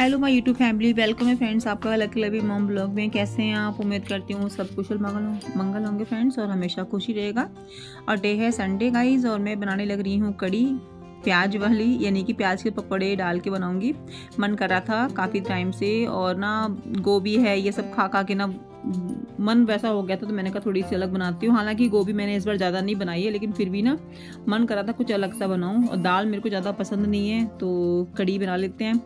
Hello my YouTube family, welcome है friends आपका lucky लवी mom blog में। कैसे हैं आप? उम्मीद करती हूँ सब कुशल मंगल होंगे फ्रेंड्स, और हमेशा खुशी रहेगा। और डे है संडे गाइज, और मैं बनाने लग रही हूँ कड़ी प्याज वाली, यानी कि प्याज के पकौड़े डाल के बनाऊंगी। मन कर रहा था काफ़ी टाइम से, और ना गोभी है ये सब खा खा के ना मन वैसा हो गया था, तो मैंने कहा थोड़ी सी अलग बनाती हूँ। हालांकि गोभी मैंने इस बार ज़्यादा नहीं बनाई है, लेकिन फिर भी ना मन कर रहा था कुछ अलग सा बनाऊँ। और दाल मेरे को ज़्यादा पसंद नहीं है, तो कड़ी बना लेते हैं।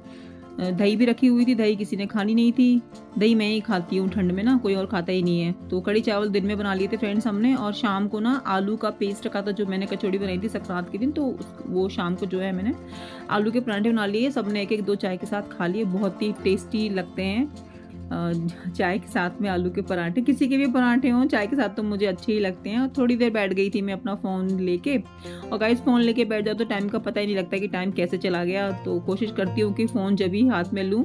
दही भी रखी हुई थी, दही किसी ने खानी नहीं थी। दही मैं ही खाती हूँ ठंड में ना, कोई और खाता ही नहीं है। तो कड़ी चावल दिन में बना लिए थे फ्रेंड्स हमने, और शाम को ना आलू का पेस्ट रखा था, जो मैंने कचौड़ी बनाई थी संक्रांत के दिन, तो वो शाम को जो है मैंने आलू के पराठे बना लिए। सबने एक एक दो चाय के साथ खा लिए, बहुत ही टेस्टी लगते हैं चाय के साथ में आलू के पराठे। किसी के भी पराठे हों चाय के साथ तो मुझे अच्छे ही लगते हैं। और थोड़ी देर बैठ गई थी मैं अपना फ़ोन लेके, और गाइस फ़ोन लेके बैठ जाओ तो टाइम का पता ही नहीं लगता कि टाइम कैसे चला गया। तो कोशिश करती हूँ कि फ़ोन जब ही हाथ में लूँ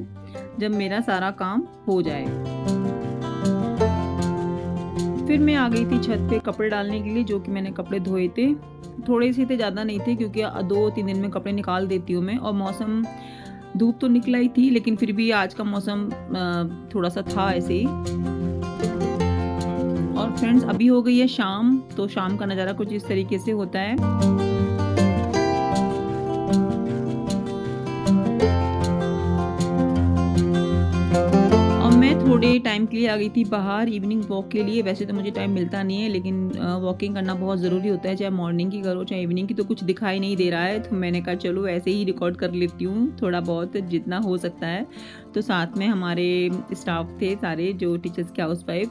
जब मेरा सारा काम हो जाए। फिर मैं आ गई थी छत पे कपड़े डालने के लिए, जो कि मैंने कपड़े धोए थे। थोड़े से थे, ज़्यादा नहीं थे, क्योंकि 2-3 दिन में कपड़े निकाल देती हूँ मैं। और मौसम धूप तो निकला ही थी, लेकिन फिर भी आज का मौसम थोड़ा सा था ऐसे ही। और फ्रेंड्स अभी हो गई है शाम, तो शाम का नज़ारा कुछ इस तरीके से होता है। थोड़े टाइम के लिए आ गई थी बाहर इवनिंग वॉक के लिए। वैसे तो मुझे टाइम मिलता नहीं है, लेकिन वॉकिंग करना बहुत ज़रूरी होता है, चाहे मॉर्निंग की करो चाहे इवनिंग की। तो कुछ दिखाई नहीं दे रहा है, तो मैंने कहा चलो ऐसे ही रिकॉर्ड कर लेती हूँ थोड़ा बहुत जितना हो सकता है। तो साथ में हमारे स्टाफ थे सारे, जो टीचर्स के हाउस वाइफ,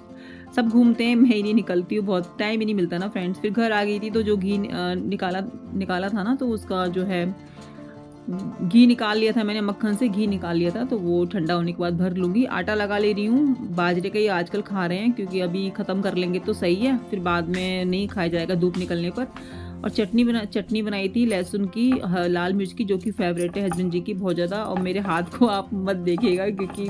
सब घूमते हैं, मैं ही नहीं निकलती हूँ, बहुत टाइम ही नहीं मिलता ना फ्रेंड्स। फिर घर आ गई थी, तो जो घी निकाला था ना, तो उसका जो है घी निकाल लिया था मैंने, मक्खन से घी निकाल लिया था, तो वो ठंडा होने के बाद भर लूँगी। आटा लगा ले रही हूँ, बाजरे का ही आजकल खा रहे हैं, क्योंकि अभी ख़त्म कर लेंगे तो सही है, फिर बाद में नहीं खाया जाएगा धूप निकलने पर। और चटनी बनाई थी लहसुन की, लाल मिर्च की, जो कि फेवरेट है हस्बैंड जी की बहुत ज़्यादा। और मेरे हाथ को आप मत देखिएगा, क्योंकि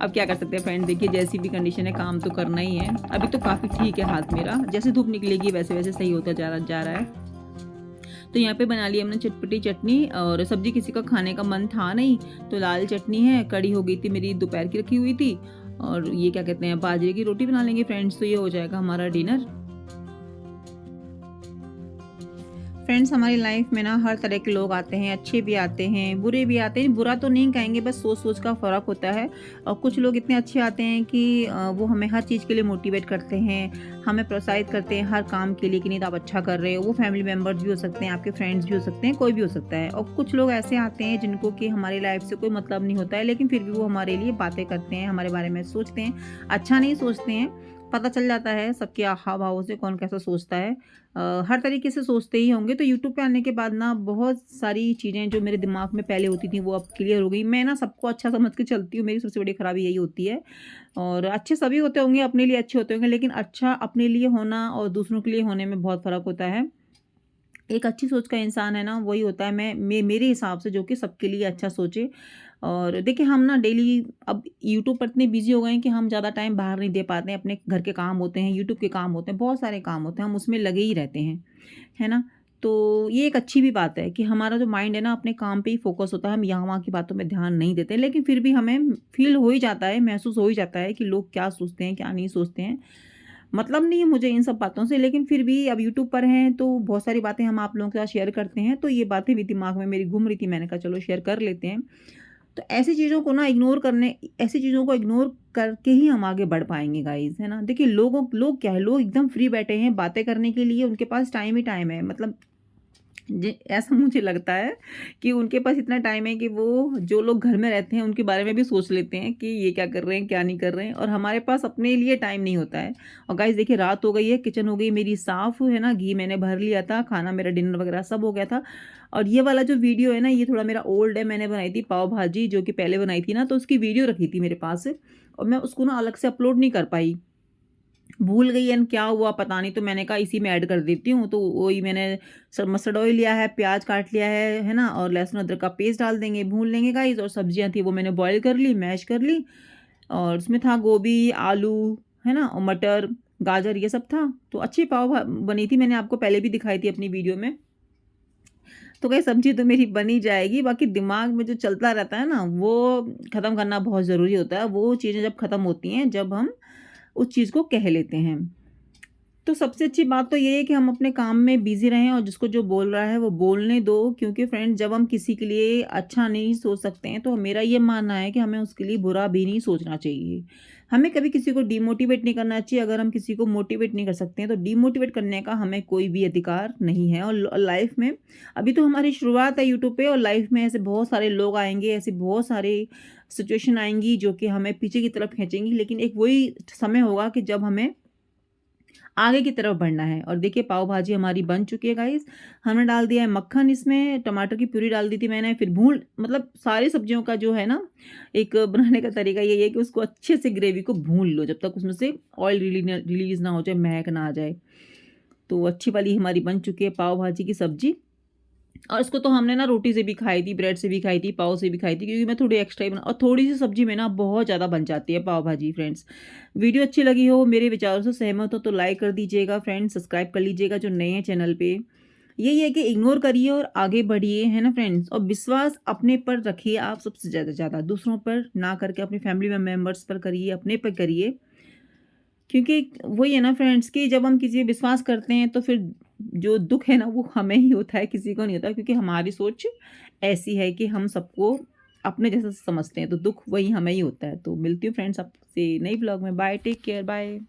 अब क्या कर सकते हैं फ्रेंड, देखिए जैसी भी कंडीशन है काम तो करना ही है। अभी तो काफ़ी ठीक है हाथ मेरा, जैसे धूप निकलेगी वैसे वैसे सही होता जा रहा है। तो यहाँ पे बना ली हमने चटपटी चटनी, और सब्जी किसी का खाने का मन था नहीं, तो लाल चटनी है। कड़ी हो गई थी मेरी दोपहर की रखी हुई थी, और ये क्या कहते हैं बाजरे की रोटी बना लेंगे फ्रेंड्स, तो ये हो जाएगा हमारा डिनर। फ्रेंड्स हमारी लाइफ में ना हर तरह के लोग आते हैं, अच्छे भी आते हैं बुरे भी आते हैं। बुरा तो नहीं कहेंगे, बस सोच सोच का फ़र्क होता है। और कुछ लोग इतने अच्छे आते हैं कि वो हमें हर चीज़ के लिए मोटिवेट करते हैं, हमें प्रोत्साहित करते हैं हर काम के लिए कि नहीं तो आप अच्छा कर रहे हो। वो फैमिली मेम्बर्स भी हो सकते हैं, आपके फ्रेंड्स भी हो सकते हैं, कोई भी हो सकता है। और कुछ लोग ऐसे आते हैं जिनको कि हमारी लाइफ से कोई मतलब नहीं होता है, लेकिन फिर भी वो हमारे लिए बातें करते हैं, हमारे बारे में सोचते हैं, अच्छा नहीं सोचते हैं। पता चल जाता है सबके हाव भावों से कौन कैसा सोचता है। हर तरीके से सोचते ही होंगे। तो यूट्यूब पे आने के बाद ना बहुत सारी चीज़ें जो मेरे दिमाग में पहले होती थी वो अब क्लियर हो गई। मैं ना सबको अच्छा समझ के चलती हूँ, मेरी सबसे बड़ी खराबी यही होती है। और अच्छे सभी होते होंगे, अपने लिए अच्छे होते होंगे, लेकिन अच्छा अपने लिए होना और दूसरों के लिए होने में बहुत फ़र्क होता है। एक अच्छी सोच का इंसान है ना, वही होता है मेरे हिसाब से, जो कि सबके लिए अच्छा सोचे। और देखिए हम ना डेली अब यूट्यूब पर इतने बिजी हो गए हैं कि हम ज़्यादा टाइम बाहर नहीं दे पाते हैं। अपने घर के काम होते हैं, यूट्यूब के काम होते हैं, बहुत सारे काम होते हैं, हम उसमें लगे ही रहते हैं, है ना। तो ये एक अच्छी भी बात है कि हमारा जो माइंड है ना अपने काम पे ही फोकस होता है, हम यहाँ वहाँ की बातों में ध्यान नहीं देते। लेकिन फिर भी हमें फील हो ही जाता है, महसूस हो ही जाता है कि लोग क्या सोचते हैं क्या नहीं सोचते हैं। मतलब नहीं है मुझे इन सब बातों से, लेकिन फिर भी अब यूट्यूब पर हैं तो बहुत सारी बातें हम आप लोगों के साथ शेयर करते हैं। तो ये बातें भी दिमाग में मेरी घूम रही थी, मैंने कहा चलो शेयर कर लेते हैं। तो ऐसी चीज़ों को इग्नोर करके ही हम आगे बढ़ पाएंगे गाइज, है ना। देखिए लोग क्या है, लोग एकदम फ्री बैठे हैं बातें करने के लिए, उनके पास टाइम ही टाइम है। मतलब ऐसा मुझे लगता है कि उनके पास इतना टाइम है कि वो जो लोग घर में रहते हैं उनके बारे में भी सोच लेते हैं कि ये क्या कर रहे हैं क्या नहीं कर रहे हैं, और हमारे पास अपने लिए टाइम नहीं होता है। और गाइस देखिए रात हो गई है, किचन हो गई मेरी साफ़, है ना, घी मैंने भर लिया था, खाना मेरा डिनर वगैरह सब हो गया था। और ये वाला जो वीडियो है ना, ये थोड़ा मेरा ओल्ड है। मैंने बनाई थी पाव भाजी, जो कि पहले बनाई थी ना, तो उसकी वीडियो रखी थी मेरे पास, और मैं उसको ना अलग से अपलोड नहीं कर पाई, भूल गई एंड क्या हुआ पता नहीं। तो मैंने कहा इसी में ऐड कर देती हूँ। तो वही मैंने मस्टर्ड ऑयल लिया है, प्याज काट लिया है ना, और लहसुन अदरक का पेस्ट डाल देंगे, भून लेंगे गाइस। और सब्जियां थी वो मैंने बॉईल कर ली, मैश कर ली, और उसमें था गोभी, आलू, है ना, और मटर, गाजर, ये सब था। तो अच्छी पाव बनी थी, मैंने आपको पहले भी दिखाई थी अपनी वीडियो में। तो कहीं सब्ज़ी तो मेरी बन ही जाएगी, बाकी दिमाग में जो चलता रहता है ना, वो ख़त्म करना बहुत ज़रूरी होता है। वो चीज़ें जब ख़त्म होती हैं, जब हम उस चीज़ को कह लेते हैं। तो सबसे अच्छी बात तो ये है कि हम अपने काम में बिज़ी रहें और जिसको जो बोल रहा है वो बोलने दो, क्योंकि फ्रेंड्स जब हम किसी के लिए अच्छा नहीं सोच सकते हैं तो मेरा ये मानना है कि हमें उसके लिए बुरा भी नहीं सोचना चाहिए। हमें कभी किसी को डिमोटिवेट नहीं करना चाहिए। अगर हम किसी को मोटिवेट नहीं कर सकते हैं तो डिमोटिवेट करने का हमें कोई भी अधिकार नहीं है। और लाइफ में अभी तो हमारी शुरुआत है यूट्यूब पे, और लाइफ में ऐसे बहुत सारे लोग आएँगे, ऐसे बहुत सारे सिचुएशन आएँगी जो कि हमें पीछे की तरफ खींचेंगी, लेकिन एक वही समय होगा कि जब हमें आगे की तरफ बढ़ना है। और देखिए पाव भाजी हमारी बन चुकी है गाइस। हमने डाल दिया है मक्खन इसमें, टमाटर की प्यूरी डाल दी थी मैंने, फिर भून मतलब सारी सब्जियों का जो है ना एक बनाने का तरीका यही है कि उसको अच्छे से ग्रेवी को भून लो जब तक उसमें से ऑयल रिलीज़ ना हो जाए, महक ना आ जाए। तो अच्छी वाली हमारी बन चुकी है पाव भाजी की सब्जी। और इसको तो हमने ना रोटी से भी खाई थी, ब्रेड से भी खाई थी, पाव से भी खाई थी, क्योंकि मैं थोड़ी एक्स्ट्रा ही बना, और थोड़ी-सी सब्ज़ी में ना बहुत ज़्यादा बन जाती है पाव भाजी फ्रेंड्स। वीडियो अच्छी लगी हो, मेरे विचारों से सहमत हो तो लाइक कर दीजिएगा फ्रेंड्स, सब्सक्राइब कर लीजिएगा जो नए हैं चैनल पे। यही है कि इग्नोर करिए और आगे बढ़िए, है ना फ्रेंड्स? और विश्वास अपने पर रखिए आप सबसे ज़्यादा, दूसरों पर ना करके अपनी फैमिली में मेंबर्स पर करिए, अपने पर करिए। क्योंकि वही है ना फ्रेंड्स कि जब हम किसी पे विश्वास करते हैं तो फिर जो दुःख है ना वो हमें ही होता है, किसी को नहीं होता, क्योंकि हमारी सोच ऐसी है कि हम सबको अपने जैसा समझते हैं, तो दुःख वही हमें ही होता है। तो मिलती हूँ फ्रेंड्स आपसे नई ब्लॉग में। Bye, take care, bye.